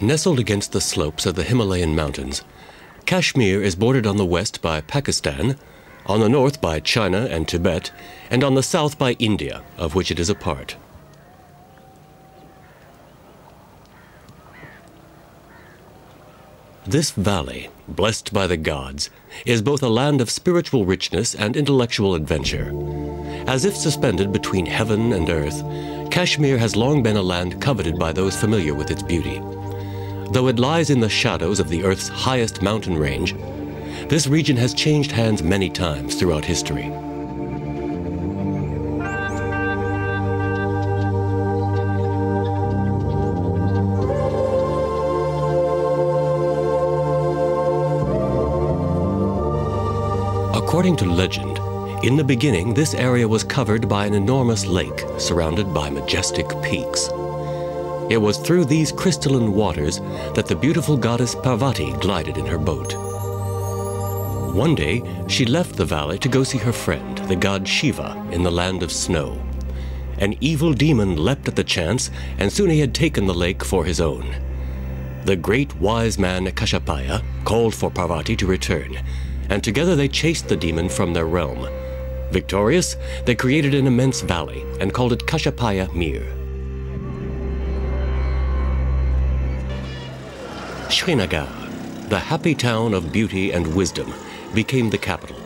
Nestled against the slopes of the Himalayan mountains, Kashmir is bordered on the west by Pakistan, on the north by China and Tibet, and on the south by India, of which it is a part. This valley, blessed by the gods, is both a land of spiritual richness and intellectual adventure. As if suspended between heaven and earth, Kashmir has long been a land coveted by those familiar with its beauty. Though it lies in the shadows of the Earth's highest mountain range, this region has changed hands many times throughout history. According to legend, in the beginning, this area was covered by an enormous lake surrounded by majestic peaks. It was through these crystalline waters that the beautiful goddess Parvati glided in her boat. One day, she left the valley to go see her friend, the god Shiva, in the land of snow. An evil demon leapt at the chance, and soon he had taken the lake for his own. The great wise man Kashapaya called for Parvati to return, and together they chased the demon from their realm. Victorious, they created an immense valley and called it Kashapaya Mir. Srinagar, the happy town of beauty and wisdom, became the capital.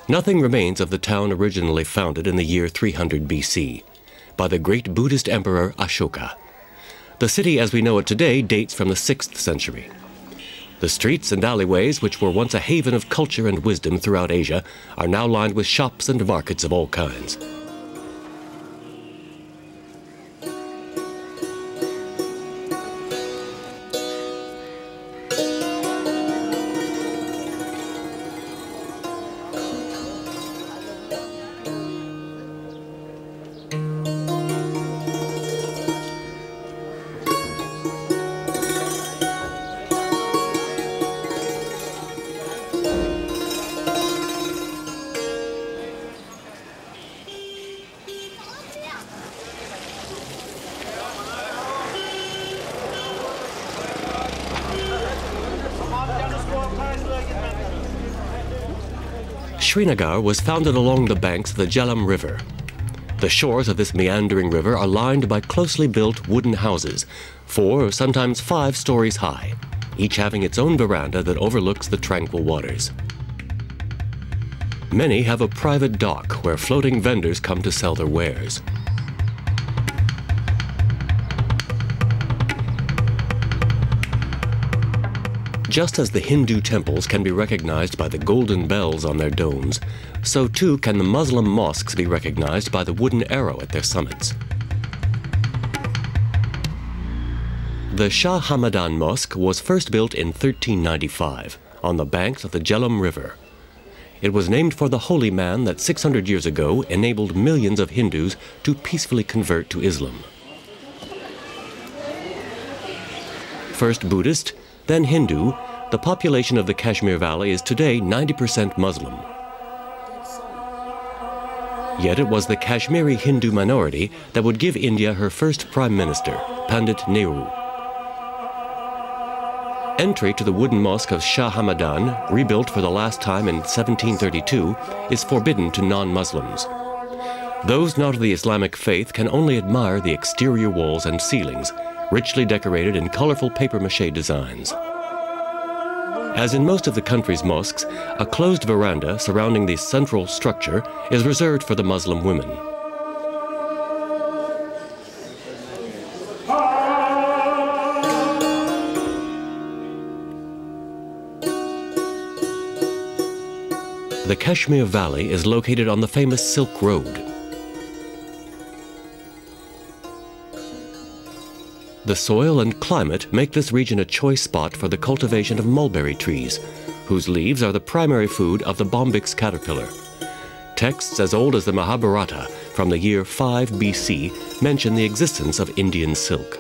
Nothing remains of the town originally founded in the year 300 BC by the great Buddhist emperor Ashoka. The city as we know it today dates from the 6th century. The streets and alleyways, which were once a haven of culture and wisdom throughout Asia, are now lined with shops and markets of all kinds. Srinagar was founded along the banks of the Jhelum River. The shores of this meandering river are lined by closely built wooden houses, 4 or sometimes 5 stories high, each having its own veranda that overlooks the tranquil waters. Many have a private dock where floating vendors come to sell their wares. Just as the Hindu temples can be recognized by the golden bells on their domes, so too can the Muslim mosques be recognized by the wooden arrow at their summits. The Shah Hamadan Mosque was first built in 1395 on the banks of the Jhelum River. It was named for the holy man that 600 years ago enabled millions of Hindus to peacefully convert to Islam. First Buddhist, then Hindu, the population of the Kashmir Valley is today 90% Muslim. Yet it was the Kashmiri Hindu minority that would give India her first Prime Minister, Pandit Nehru. Entry to the wooden mosque of Shah Hamadan, rebuilt for the last time in 1732, is forbidden to non-Muslims. Those not of the Islamic faith can only admire the exterior walls and ceilings, richly decorated in colorful papier-mâché designs. As in most of the country's mosques, a closed veranda surrounding the central structure is reserved for the Muslim women. The Kashmir Valley is located on the famous Silk Road. The soil and climate make this region a choice spot for the cultivation of mulberry trees, whose leaves are the primary food of the bombyx caterpillar. Texts as old as the Mahabharata, from the year 5 BC, mention the existence of Indian silk.